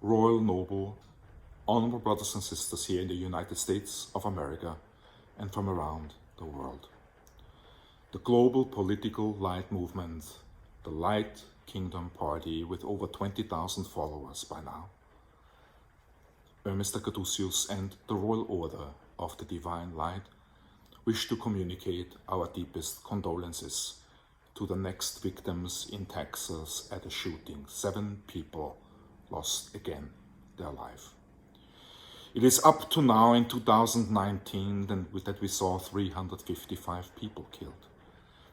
royal, noble, honorable brothers and sisters here in the United States of America and from around the world. The global political light movement, the Light Kingdom Party with over 20,000 followers by now, Mr. Caduceus and the Royal Order of the Divine Light wish to communicate our deepest condolences to the next victims in Texas at a shooting. 7 people lost again their life. It is up to now in 2019 that we saw 355 people killed.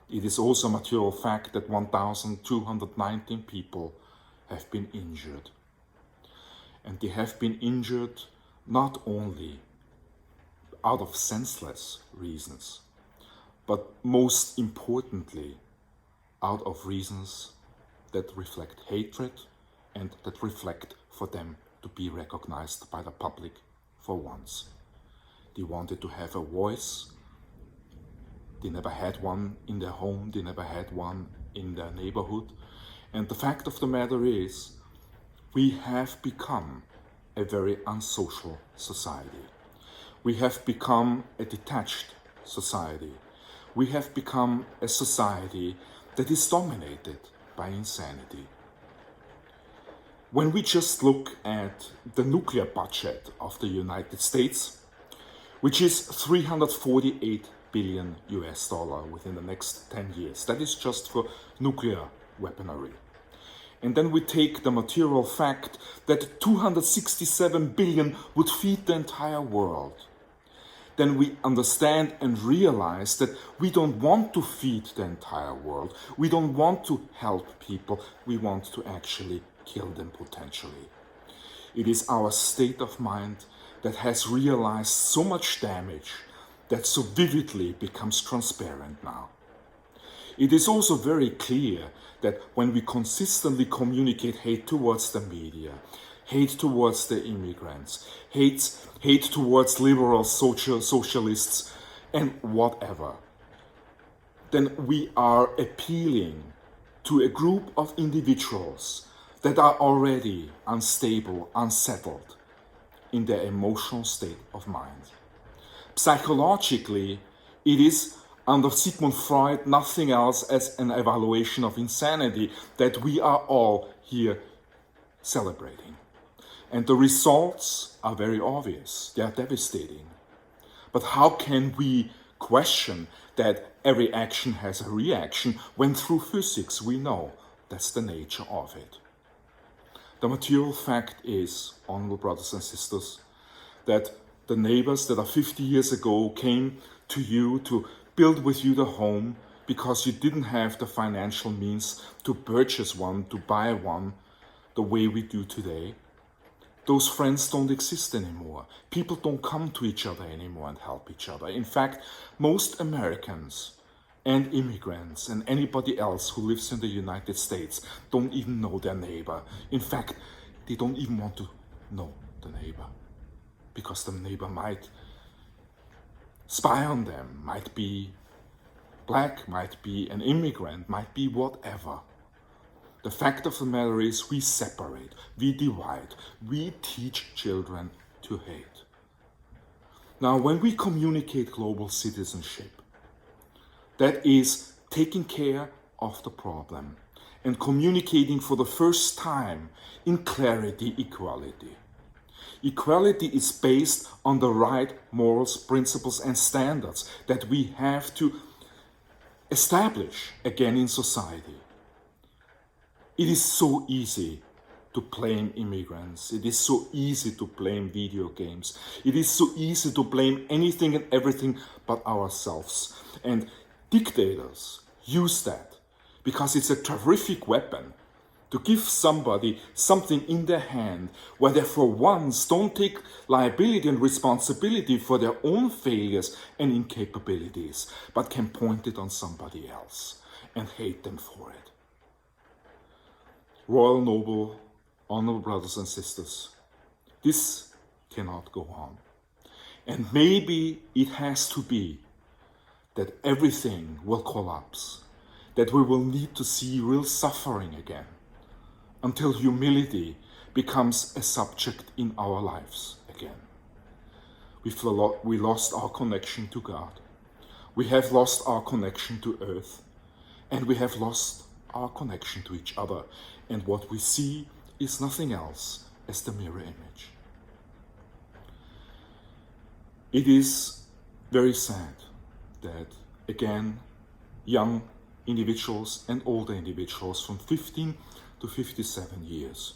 It is also a material fact that 1,219 people have been injured. And they have been injured not only out of senseless reasons, but most importantly, out of reasons that reflect hatred and that reflect for them to be recognized by the public for once. They wanted to have a voice. They never had one in their home. They never had one in their neighborhood. And the fact of the matter is, we have become a very unsocial society. We have become a detached society. We have become a society that is dominated by insanity. When we just look at the nuclear budget of the United States, which is 348 billion US dollar within the next 10 years, that is just for nuclear weaponry. And then we take the material fact that 267 billion would feed the entire world. Then we understand and realize that we don't want to feed the entire world. We don't want to help people. We want to actually kill them potentially. It is our state of mind that has realized so much damage that so vividly becomes transparent now. It is also very clear that when we consistently communicate hate towards the media, hate towards the immigrants, hate towards liberal socialists, and whatever, then we are appealing to a group of individuals that are already unstable, unsettled in their emotional state of mind. Psychologically, it is, under Sigmund Freud, nothing else as an evaluation of insanity that we are all here celebrating. And the results are very obvious. They are devastating. But how can we question that every action has a reaction when through physics we know that's the nature of it? The material fact is, honorable brothers and sisters, that the neighbors that 50 years ago came to you to build with you the home because you didn't have the financial means to purchase one, to buy one, the way we do today, those friends don't exist anymore. People don't come to each other anymore and help each other. In fact, most Americans and immigrants and anybody else who lives in the United States don't even know their neighbor. In fact, they don't even want to know the neighbor because the neighbor might spy on them, might be black, might be an immigrant, might be whatever. The fact of the matter is we separate, we divide, we teach children to hate. Now, when we communicate global citizenship, that is taking care of the problem and communicating for the first time in clarity equality. Equality is based on the right morals, principles, and standards that we have to establish again in society. It is so easy to blame immigrants. It is so easy to blame video games. It is so easy to blame anything and everything but ourselves. And dictators use that because it's a terrific weapon to give somebody something in their hand where they for once don't take liability and responsibility for their own failures and incapabilities, but can point it on somebody else and hate them for it. Royal, noble, honorable brothers and sisters, this cannot go on. And maybe it has to be that everything will collapse, that we will need to see real suffering again, until humility becomes a subject in our lives again. We lost our connection to God. We have lost our connection to earth. And we have lost our connection to each other. And what we see is nothing else as the mirror image. It is very sad that, again, young individuals and older individuals from 15 to 57 years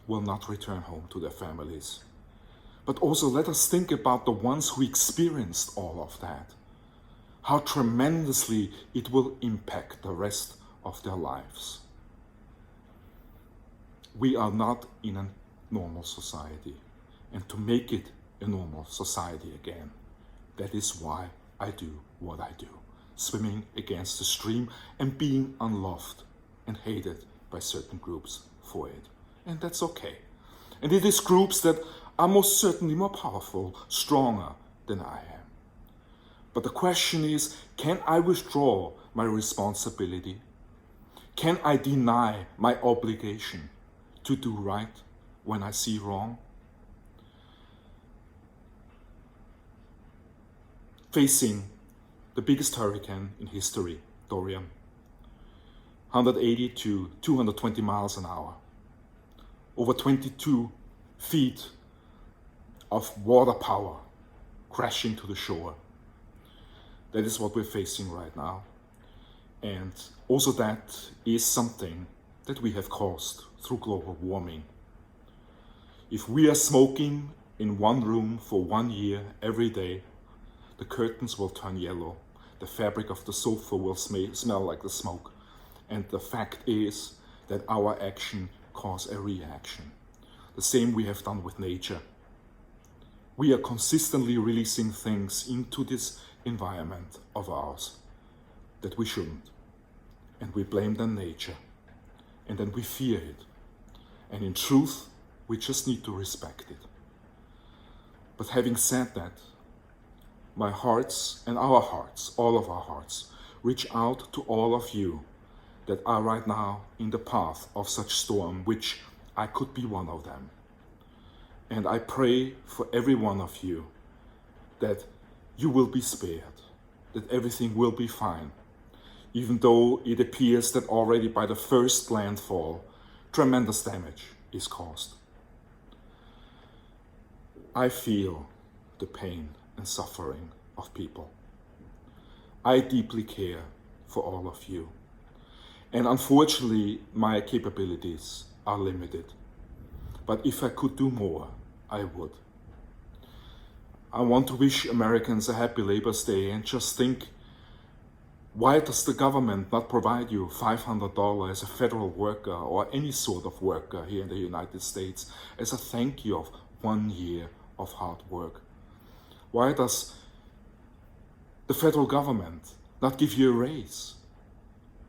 will not return home to their families. But also let us think about the ones who experienced all of that. How tremendously it will impact the rest of their lives. We are not in a normal society. And to make it a normal society again, that is why I do what I do. Swimming against the stream and being unloved and hated by certain groups for it. And that's okay. And it is groups that are most certainly more powerful, stronger than I am. But the question is, can I withdraw my responsibility? Can I deny my obligation to do right when I see wrong? Facing the biggest hurricane in history, Dorian, 180 to 220 miles an hour, over 22 feet of water power crashing to the shore. That is what we're facing right now. And also that is something that we have caused through global warming. If we are smoking in one room for 1 year every day, the curtains will turn yellow, the fabric of the sofa will smell like the smoke. And the fact is that our action causes a reaction. The same we have done with nature. We are consistently releasing things into this environment of ours that we shouldn't. And we blame then nature. And then we fear it. And in truth, we just need to respect it. But having said that, my hearts and our hearts, all of our hearts, reach out to all of you that are right now in the path of such storm, which I could be one of them. And I pray for every one of you that you will be spared, that everything will be fine, even though it appears that already by the first landfall, tremendous damage is caused. I feel the pain and suffering of people. I deeply care for all of you. And unfortunately, my capabilities are limited. But if I could do more, I would. I want to wish Americans a happy Labor Day and just think, why does the government not provide you $500 as a federal worker or any sort of worker here in the United States as a thank you of 1 year of hard work? Why does the federal government not give you a raise?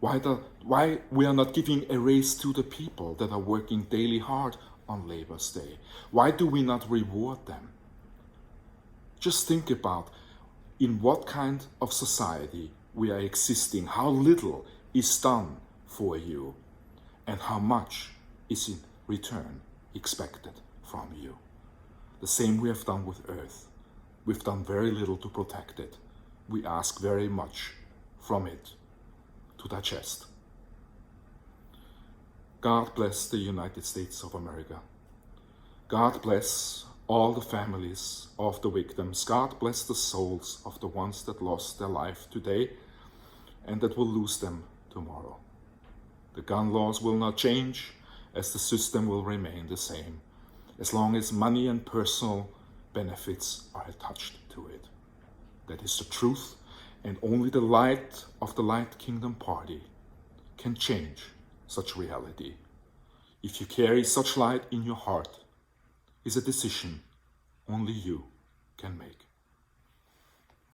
Why we are not giving a raise to the people that are working daily hard on Labor Day? Why do we not reward them? Just think about in what kind of society we are existing, how little is done for you, and how much is in return expected from you. The same we have done with Earth. We've done very little to protect it. We ask very much from it to digest. God bless the United States of America. God bless all the families of the victims. God bless the souls of the ones that lost their life today and that will lose them tomorrow. The gun laws will not change as the system will remain the same, as long as money and personal benefits are attached to it. That is the truth, and only the light of the Light Kingdom Party can change such reality. If you carry such light in your heart, is a decision only you can make.